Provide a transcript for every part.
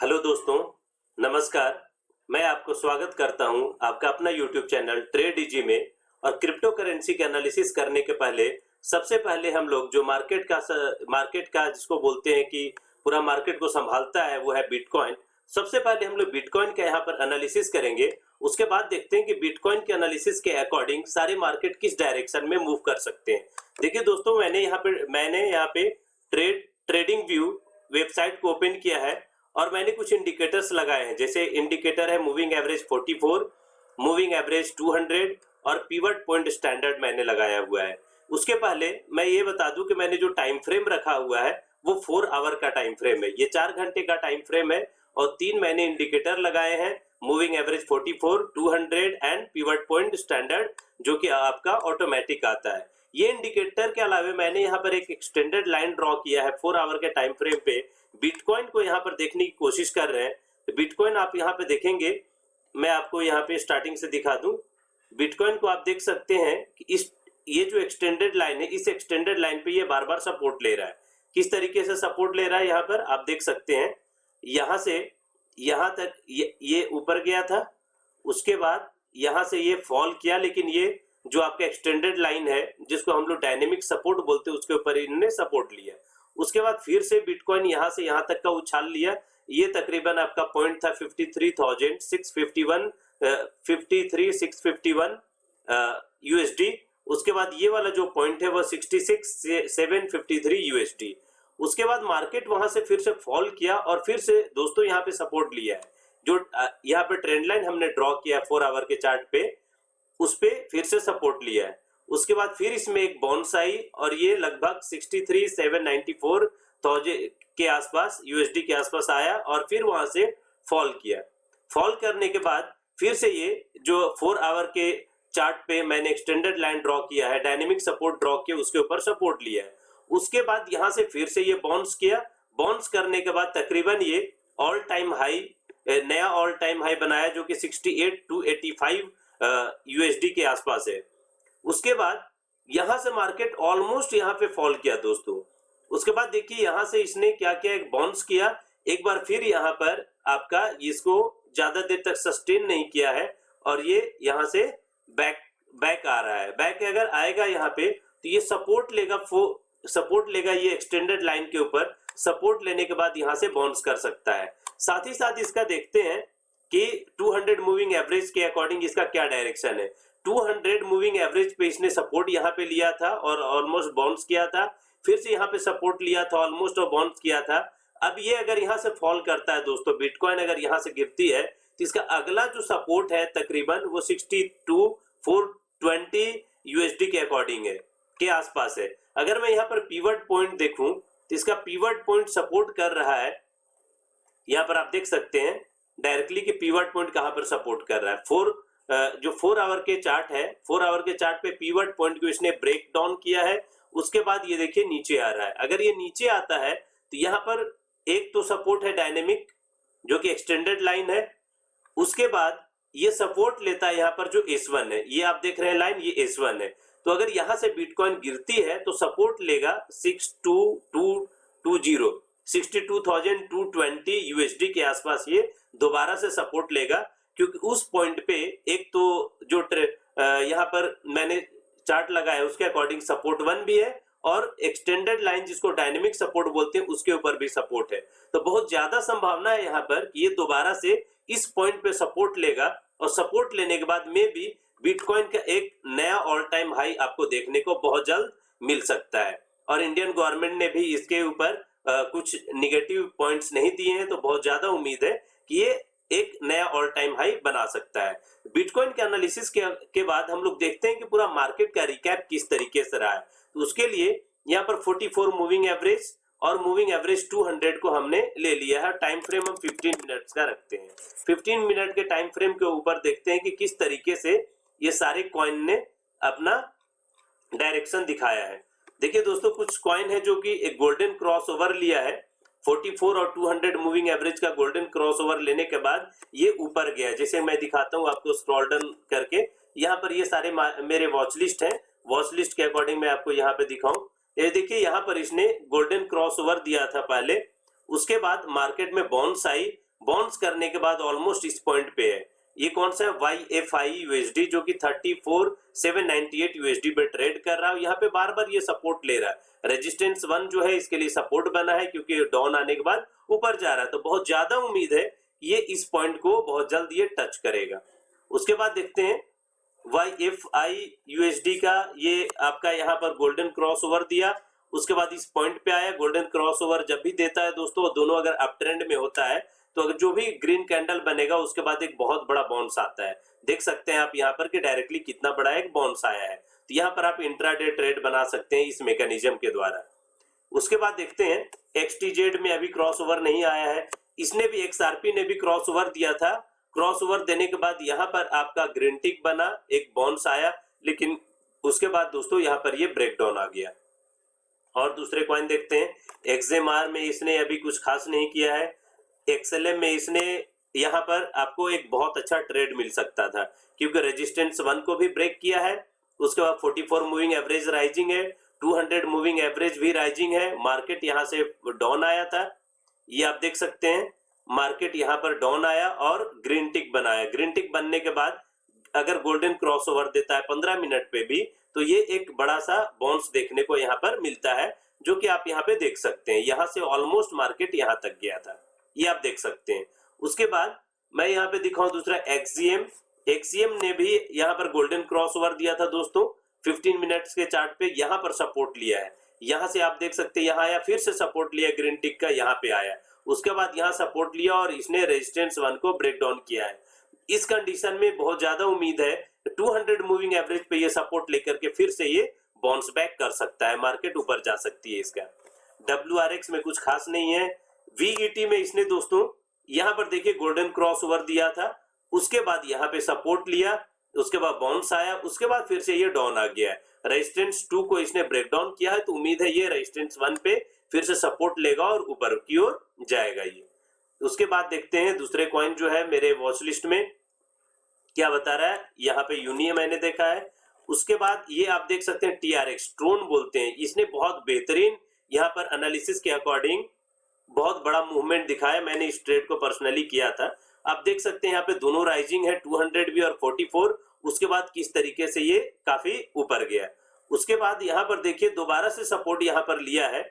Hello दोस्तों, नमस्कार। मैं आपको स्वागत करता हूं आपका अपना यूट्यूब चैनल ट्रेड इजी में। और क्रिप्टो करेंसी के एनालिसिस करने के पहले सबसे पहले हम लोग जो मार्केट का जिसको बोलते हैं कि पूरा मार्केट को संभालता है वो है बिटकॉइन। सबसे पहले हम लोग बिटकॉइन का यहाँ पर एनालिसिस करेंगे। उसके बाद देखते हैं कि बिटकॉइन के एनालिसिस के अकॉर्डिंग सारे मार्केट किस डायरेक्शन में मूव कर सकते हैं। देखिए दोस्तों, मैंने यहाँ पे ट्रेडिंग व्यू वेबसाइट को ओपन किया है और मैंने कुछ इंडिकेटर्स लगाए हैं। जैसे इंडिकेटर है मूविंग एवरेज 44, मूविंग एवरेज 200 और पिवट पॉइंट स्टैंडर्ड मैंने लगाया हुआ है। उसके पहले मैं ये बता दूं कि मैंने जो टाइम फ्रेम रखा हुआ है वो 4 आवर का टाइम फ्रेम है। ये 4 घंटे का टाइम फ्रेम है और 3 मैंने इंडिकेटर लगाए हैं, moving average 44, 200 and pivot point standard, जो कि आपका ऑटोमेटिक आता है। ये इंडिकेटर के अलावा मैंने यहाँ पर एक एक्सटेंडेड लाइन ड्रॉ किया है 4 आवर के टाइम फ्रेम पे। बिटकॉइन को यहाँ पर देखने की कोशिश कर रहे हैं तो बिटकॉइन आप यहाँ पे देखेंगे, मैं आपको यहाँ पे स्टार्टिंग से दिखा दूं। बिटकॉइन को आप देख सकते हैं कि ये जो एक्सटेंडेड लाइन है, इस एक्सटेंडेड लाइन पे ये बार बार सपोर्ट ले रहा है। किस तरीके से सपोर्ट ले रहा है यहाँ पर आप देख सकते हैं। यहाँ से यहाँ तक ये ऊपर गया था, उसके बाद यहाँ से ये फॉल किया, लेकिन ये जो आपका एक्सटेंडेड लाइन है जिसको हम लोग डायनेमिक सपोर्ट बोलते हैं उसके ऊपर इन्होंने सपोर्ट लिया। उसके बाद फिर से बिटकॉइन यहाँ से यहाँ तक का उछाल लिया। ये तकरीबन आपका पॉइंट था 53,651 यूएसडी। उसके बाद ये वाला जो पॉइंट है वो 66,753 यूएसडी। उसके बाद मार्केट वहां से फिर से फॉल किया और फिर से दोस्तों यहाँ पे सपोर्ट लिया है। जो यहाँ पे ट्रेंड लाइन हमने ड्रॉ किया है 4 आवर के चार्ट पे, उस पे फिर से सपोर्ट लिया है। उसके बाद फिर इसमें एक बाउंस आई और ये लगभग 63,794 के आसपास यूएसडी के आसपास आया और फिर वहां से फॉल किया। फॉल करने के बाद फिर से ये जो 4 आवर के चार्ट पे मैंने एक्सटेंडेड लाइन ड्रॉ किया है, डायनेमिक सपोर्ट ड्रॉ किया, उसके ऊपर सपोर्ट लिया है। उसके बाद यहां से फिर से ये बाउंस किया। बाउंस करने के बाद तकरीबन ये ऑल टाइम हाई, नया ऑल टाइम हाई बनाया जो कि 68,285 यूएसडी के आसपास है। उसके बाद यहां से मार्केट ऑलमोस्ट यहां पे फॉल किया दोस्तों। उसके बाद देखिए यहां से इसने क्या किया, एक बाउंस किया, एक बार फिर यहां पर आपका इसको ज्यादा देर तक सस्टेन नहीं किया है और ये यहां से बैक आ रहा है। बैक अगर आएगा यहाँ पे तो ये सपोर्ट लेगा ये एक्सटेंडेड लाइन के ऊपर। सपोर्ट लेने के बाद यहां से बाउंस कर सकता है। साथ ही साथ इसका देखते हैं कि 200 मूविंग एवरेज के अकॉर्डिंग इसका क्या डायरेक्शन है। 200 मूविंग एवरेज पे इसने सपोर्ट यहाँ पे लिया था और ऑलमोस्ट बाउंस किया था, फिर से यहाँ पे सपोर्ट लिया था ऑलमोस्ट और बाउंस किया था। अब ये अगर यहाँ से फॉल करता है दोस्तों, बिटकॉइन अगर यहाँ से गिरती है तो इसका अगला जो सपोर्ट है तकरीबन वो 62,420 यूएसडी के अकॉर्डिंग है, के आसपास है। अगर मैं यहाँ पर पिवट पॉइंट देखूं तो इसका पिवट पॉइंट सपोर्ट कर रहा है। यहाँ पर आप देख सकते हैं डायरेक्टली कि पिवट पॉइंट कहां पर सपोर्ट कर रहा है। जो 4 आवर के चार्ट है, 4 आवर के चार्ट पे पिवट पॉइंट को इसने ब्रेक डाउन किया है। उसके बाद ये देखिए नीचे आ रहा है। अगर ये नीचे आता है तो यहाँ पर एक तो सपोर्ट है डायनेमिक जो कि एक्सटेंडेड लाइन है। उसके बाद ये सपोर्ट लेता है यहाँ पर जो S1 है, ये आप देख रहे हैं लाइन, ये S1 है। तो अगर यहाँ से बिटकॉइन गिरती है तो सपोर्ट लेगा 62,220 यूएसडी के आसपास, ये दोबारा से सपोर्ट लेगा। क्योंकि उस पॉइंट पे एक तो जो यहाँ पर मैंने चार्ट लगाया उसके अकॉर्डिंग सपोर्ट 1 भी है और एक्सटेंडेड लाइन जिसको डायनेमिक सपोर्ट बोलते हैं उसके ऊपर भी सपोर्ट है। तो बहुत ज्यादा संभावना है यहाँ पर कि ये दोबारा से इस पॉइंट पे सपोर्ट लेगा और सपोर्ट लेने के बाद में भी बिटकॉइन का एक नया ऑल टाइम हाई आपको देखने को बहुत जल्द मिल सकता है। और इंडियन गवर्नमेंट ने भी इसके ऊपर कुछ निगेटिव पॉइंट्स नहीं दिए हैं, तो बहुत ज्यादा उम्मीद है कि ये एक नया ऑल टाइम हाई बना सकता है। बिटकॉइन के एनालिसिस के बाद हम लोग देखते हैं कि पूरा मार्केट का रिकैप किस तरीके से रहा है। तो उसके लिए यहाँ पर 44 मूविंग एवरेज और मूविंग एवरेज 200 को हमने ले लिया है। टाइम फ्रेम हम 15 मिनट्स का रखते हैं। 15 मिनट के टाइम फ्रेम के ऊपर देखते हैं कि किस तरीके से ये सारे कॉइन ने अपना डायरेक्शन दिखाया है। देखिए दोस्तों, कुछ कॉइन है जो कि एक गोल्डन क्रॉसओवर लिया है। 44 और 200 मूविंग एवरेज का गोल्डन क्रॉसओवर लेने के बाद ये ऊपर गया। जैसे मैं दिखाता हूँ आपको स्क्रॉल डाउन करके, यहाँ पर ये सारे मेरे वॉच लिस्ट है। वॉच लिस्ट के अकॉर्डिंग मैं आपको यहाँ पे दिखाऊं, ये देखिए यहाँ पर इसने गोल्डन क्रॉसओवर दिया था पहले, उसके बाद मार्केट में बाउंस आई बाउंस करने के बाद ऑलमोस्ट इस पॉइंट पे है। ये कौन सा है? YFI USD जो कि 34,798 USD पे ट्रेड कर रहा है। यहाँ पे बार बार ये सपोर्ट ले रहा है। रेजिस्टेंस 1 जो है इसके लिए सपोर्ट बना है क्योंकि डाउन आने के बाद ऊपर जा रहा है, तो बहुत ज्यादा उम्मीद है ये इस पॉइंट को बहुत जल्द ये टच करेगा। उसके बाद देखते हैं YFI USD का, ये आपका यहाँ पर गोल्डन क्रॉस ओवर दिया, उसके बाद इस पॉइंट पे आया। गोल्डन क्रॉस ओवर जब भी देता है दोस्तों, दोनों अगर अप ट्रेंड में होता है तो अगर जो भी ग्रीन कैंडल बनेगा उसके बाद एक बहुत बड़ा बाउंस आता है। देख सकते हैं आप यहाँ पर कि डायरेक्टली कितना बड़ा एक बाउंस आया है। तो यहाँ पर आप इंट्राडे ट्रेड बना सकते हैं इस मैकेनिज्म के द्वारा। उसके बाद देखते हैं XTZ में अभी क्रॉस ओवर नहीं आया है, इसने भी XRP ने भी क्रॉस ओवर दिया था। क्रॉस ओवर देने के बाद यहाँ पर आपका ग्रीन टिक बना, एक बाउंस आया, लेकिन उसके बाद दोस्तों यहाँ पर ये ब्रेकडाउन आ गया। और दूसरे कॉइन देखते हैं। XMR में इसने अभी कुछ खास नहीं किया है। XLM में इसने यहाँ पर आपको एक बहुत अच्छा ट्रेड मिल सकता था क्योंकि रेजिस्टेंस 1 को भी ब्रेक किया है। उसके बाद 44 मूविंग एवरेज राइजिंग है, 200 मूविंग एवरेज भी राइजिंग है। मार्केट यहाँ से डाउन आया था, ये आप देख सकते हैं। मार्केट यहाँ पर डाउन आया और ग्रीन टिक बनाया। ग्रीन टिक बनने के बाद अगर गोल्डन क्रॉस ओवर देता है 15 मिनट पे भी, तो ये एक बड़ा सा बाउंस देखने को यहाँ पर मिलता है, जो कि आप यहाँ पे देख सकते हैं। यहाँ से ऑलमोस्ट मार्केट यहाँ तक गया था, ये आप देख सकते हैं। उसके बाद मैं यहाँ पे दिखाऊं दूसरा XCM ने भी यहाँ पर गोल्डन क्रॉस ओवर दिया था दोस्तों। 15 मिनट्स के चार्ट पे यहाँ पर सपोर्ट लिया है। यहाँ से आप देख सकते हैं, यहाँ आया, फिर से सपोर्ट लिया ग्रीन टिक का, यहाँ पे आया, उसके बाद यहाँ सपोर्ट लिया और इसने रेजिस्टेंस 1 को ब्रेक डाउन किया है। इस कंडीशन में बहुत ज्यादा उम्मीद है 200 मूविंग एवरेज पे ये सपोर्ट लेकर के फिर से ये बाउंस बैक कर सकता है, मार्केट ऊपर जा सकती है इसका। WRX में कुछ खास नहीं है। VET में इसने दोस्तों यहाँ पर देखिए गोल्डन क्रॉस ओवर दिया था, उसके बाद यहाँ पे सपोर्ट लिया, उसके बाद बाउंस आया, उसके बाद फिर से ये डाउन आ गया है। रेजिस्टेंस 2 को इसने ब्रेक डाउन किया है, तो उम्मीद है ये रेजिस्टेंस 1 पे फिर से सपोर्ट लेगा और ऊपर की ओर जाएगा ये। उसके बाद देखते हैं दूसरे कॉइन जो है मेरे वॉच लिस्ट में क्या बता रहा है। यहाँ पे यूनियन मैंने देखा है। उसके बाद ये आप देख सकते हैं TRX, ट्रोन बोलते हैं, इसने बहुत बेहतरीन यहाँ पर एनालिसिस के अकॉर्डिंग बहुत बड़ा मूवमेंट दिखाया। मैंने इस ट्रेड को पर्सनली किया था। आप देख सकते हैं यहाँ पे दोनों राइजिंग है, 200 भी और 44। उसके बाद किस तरीके से ये काफी ऊपर गया। उसके बाद यहाँ पर देखिए दोबारा से सपोर्ट यहाँ पर लिया है।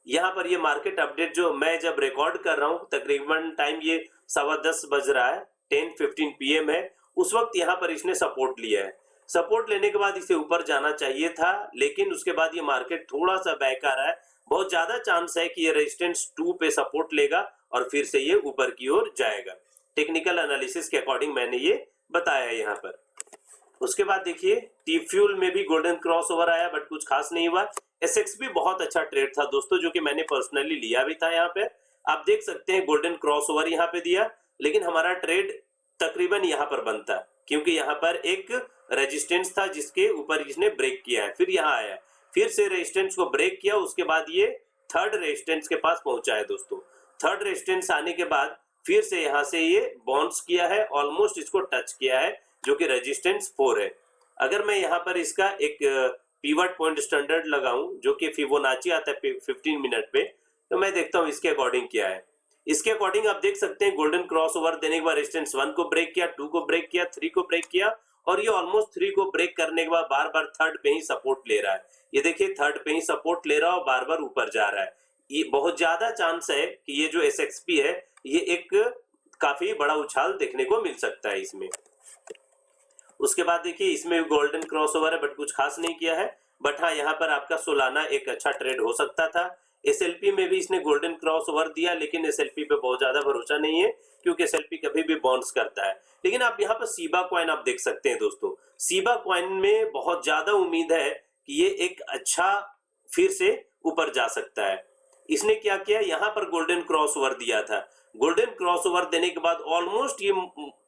यहाँ पर ये मार्केट अपडेट जो मैं जब रिकॉर्ड कर रहा हूँ, तकरीबन टाइम ये 10:15 बज रहा है, 10:15 PM है। उस वक्त यहाँ पर इसने सपोर्ट लिया है। सपोर्ट लेने के बाद इसे ऊपर जाना चाहिए था, लेकिन उसके बाद ये मार्केट थोड़ा सा बैक आ रहा है। बहुत ज्यादा चांस है कि ये रेजिस्टेंस 2 पे सपोर्ट लेगा और फिर से ये ऊपर की ओर जाएगा। टेक्निकल एनालिसिस के अकॉर्डिंग मैंने ये बताया है यहाँ पर। उसके बाद देखिए T-Fuel में भी गोल्डन क्रॉस ओवर आया, बट कुछ खास नहीं हुआ। SX भी बहुत अच्छा ट्रेड था दोस्तों, जो कि मैंने पर्सनली लिया भी था। यहाँ पे आप देख सकते हैं गोल्डन क्रॉस ओवर यहाँ पे दिया, लेकिन हमारा ट्रेड तकरीबन यहाँ पर बनता, क्योंकि यहाँ पर एक रेजिस्टेंस था जिसके ऊपर इसने ब्रेक किया है, फिर यहाँ आया, फिर से रेजिस्टेंस को ब्रेक किया, उसके बाद ये थर्ड रेजिस्टेंस के पास पहुंचा है दोस्तों। थर्ड रेजिस्टेंस आने के बाद फिर से यहाँ से ये बाउंस किया है, ऑलमोस्ट इसको टच किया है, जो कि रेजिस्टेंस 4 है। अगर मैं यहाँ पर इसका एक पिवट पॉइंट स्टैंडर्ड लगाऊं, जो कि फिबोनाची आता है 15 मिनट पे, तो मैं देखता हूँ इसके अकॉर्डिंग क्या है। इसके अकॉर्डिंग आप देख सकते हैं गोल्डन क्रॉस ओवर देने के बाद रेजिस्टेंस 1 को ब्रेक किया, 2 को ब्रेक किया, 3 को ब्रेक किया, और ये ऑलमोस्ट 3 को ब्रेक करने के बाद बार बार थर्ड पे ही सपोर्ट ले रहा है। ये देखिए थर्ड पे ही सपोर्ट ले रहा है और बार बार ऊपर जा रहा है। ये बहुत ज्यादा चांस है कि ये जो SXP है ये एक काफी बड़ा उछाल देखने को मिल सकता है इसमें। उसके बाद देखिए इसमें गोल्डन क्रॉस ओवर है, बट कुछ खास नहीं किया है। बट हाँ, यहाँ पर आपका सोलाना एक अच्छा ट्रेड हो सकता था। SLP में भी इसने गोल्डन क्रॉस ओवर दिया, लेकिन SLP पे बहुत ज्यादा भरोसा नहीं है, क्योंकि SLP कभी भी बाउंस करता है। लेकिन आप यहाँ पर सीबा कॉइन आप देख सकते हैं दोस्तों। सीबा कॉइन में बहुत ज्यादा उम्मीद है कि ये एक अच्छा फिर से ऊपर जा सकता है। इसने क्या किया, यहाँ पर गोल्डन क्रॉस ओवर दिया था। गोल्डन क्रॉस ओवर देने के बाद ऑलमोस्ट ये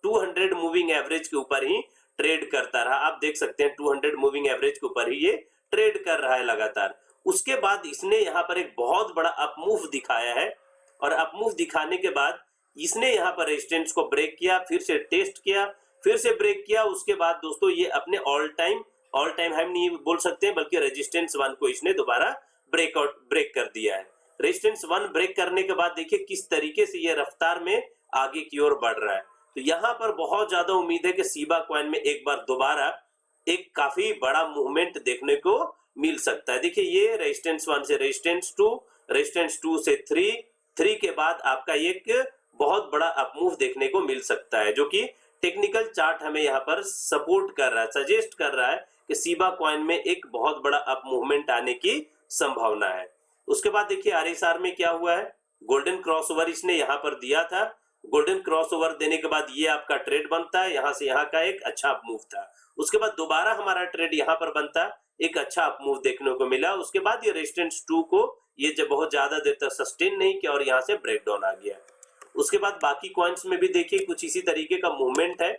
200 मूविंग एवरेज के ऊपर ही ट्रेड करता रहा। आप देख सकते हैं 200 मूविंग एवरेज के ऊपर ही ये ट्रेड कर रहा है लगातार। उसके बाद इसने यहाँ पर एक बहुत बड़ा अपमूव दिखाया है, और अपमूव दिखाने के बाद इसने यहाँ पर रेजिस्टेंस को ब्रेक किया, फिर से टेस्ट किया, फिर से ब्रेक किया। उसके बाद दोस्तों ये अपने ऑल टाइम हाई नहीं बोल सकते हैं, बल्कि रेजिस्टेंस 1 को इसने दोबारा ब्रेक कर दिया है। रेजिस्टेंस 1 ब्रेक करने के बाद देखिए किस तरीके से ये रफ्तार में आगे की ओर बढ़ रहा है। तो यहाँ पर बहुत ज्यादा उम्मीद है कि सीबा कॉइन में एक बार दोबारा एक काफी बड़ा मूवमेंट देखने को मिल सकता है। देखिए ये रेजिस्टेंस 1 से रेजिस्टेंस 2 से 3 के बाद आपका एक बहुत बड़ा अपमूव देखने को मिल सकता है, जो कि टेक्निकल चार्ट हमें यहाँ पर सपोर्ट कर रहा है, सजेस्ट कर रहा है कि सीबा कॉइन में एक बहुत बड़ा अप मूवमेंट आने की संभावना है। उसके बाद देखिए आरएसआर में क्या हुआ है, गोल्डन क्रॉसओवर इसने यहाँ पर दिया था। गोल्डन क्रॉसओवर देने के बाद ये आपका ट्रेड बनता है, यहाँ से यहाँ का एक अच्छा अप मूव था। उसके बाद दोबारा हमारा ट्रेड यहाँ पर बनता, एक अच्छा अप मूव देखने को मिला। उसके बाद ये रेजिस्टेंस 2 को ये जब बहुत ज्यादा देर तक सस्टेन नहीं किया और यहाँ से ब्रेकडाउन आ गया। उसके बाद बाकी कॉइन्स में भी देखिए कुछ इसी तरीके का मूवमेंट है।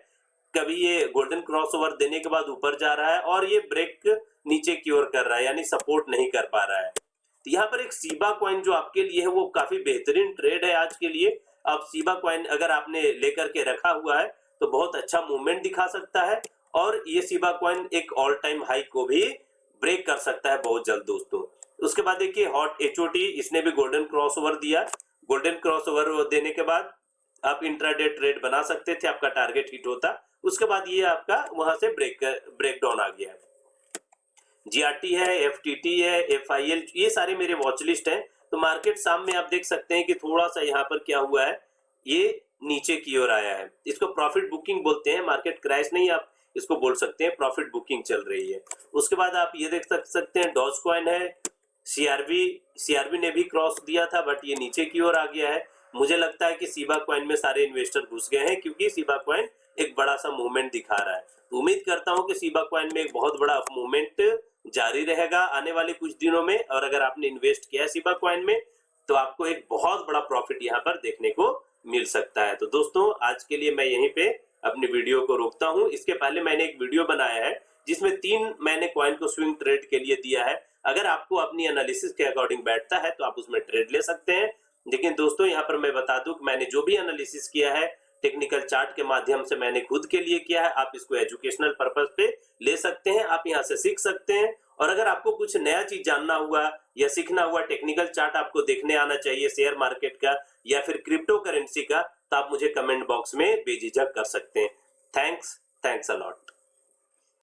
कभी ये गोल्डन क्रॉसओवर देने के बाद ऊपर जा रहा है और ये ब्रेक नीचे की ओर कर रहा है, यानी सपोर्ट नहीं कर पा रहा है। तो यहाँ पर एक सीबा कॉइन जो आपके लिए है वो काफी बेहतरीन ट्रेड है आज के लिए। अब सीबा कॉइन अगर आपने लेकर के रखा हुआ है तो बहुत अच्छा मूवमेंट दिखा सकता है और ये सीबा कॉइन एक ऑल टाइम हाई को भी ब्रेक कर सकता है बहुत जल्द दोस्तों। उसके बाद देखिए हॉट एचओटी, इसने भी गोल्डन क्रॉसओवर दिया। गोल्डन क्रॉसओवर देने के बाद आप इंट्राडे ट्रेड बना सकते थे, आपका टारगेट हिट होता। उसके बाद ये आपका वहां से ब्रेकडाउन आ गया। जीआरटी है, एफटीटी है, एफआईएल, ये सारे मेरे वॉच लिस्ट हैं। तो मार्केट शाम में आप देख सकते हैं कि थोड़ा सा यहाँ पर क्या हुआ है, ये नीचे की ओर आया है। इसको प्रॉफिट बुकिंग बोलते हैं, मार्केट क्रैश नहीं आप इसको बोल सकते हैं, प्रॉफिट बुकिंग चल रही है। उसके बाद आप ये देख सकते हैं डॉज कॉइन है, सीआरबी ने भी क्रॉस दिया था बट ये नीचे की ओर आ गया है। मुझे लगता है कि सीबा कॉइन में सारे इन्वेस्टर घुस गए हैं क्योंकि सीबा कॉइन एक बड़ा सा मूवमेंट दिखा रहा है। उम्मीद करता हूं कि सीबा कॉइन में एक बहुत बड़ा अप मूवमेंट जारी रहेगा आने वाले कुछ दिनों में, और अगर आपने इन्वेस्ट किया है सीबा कॉइन में तो आपको एक बहुत बड़ा प्रॉफिट यहाँ पर देखने को मिल सकता है। तो दोस्तों आज के लिए मैं यहीं पे अपनी वीडियो को रोकता हूँ। इसके पहले मैंने एक वीडियो बनाया है जिसमें 3 मैंने कॉइन को स्विंग ट्रेड के लिए दिया है। अगर आपको अपनी एनालिसिस के अकॉर्डिंग बैठता है तो आप उसमें ट्रेड ले सकते हैं। लेकिन दोस्तों यहाँ पर मैं बता दूं कि मैंने जो भी एनालिसिस किया है टेक्निकल चार्ट के माध्यम से मैंने खुद के लिए किया है। आप इसको एजुकेशनल पर्पस पे ले सकते हैं, आप यहाँ से सीख सकते हैं। और अगर आपको कुछ नया चीज जानना हुआ या सीखना हुआ, टेक्निकल चार्ट आपको देखने आना चाहिए शेयर मार्केट का या फिर क्रिप्टो करेंसी का, तो आप मुझे कमेंट बॉक्स में बेझिझक कर सकते हैं। Thanks a lot.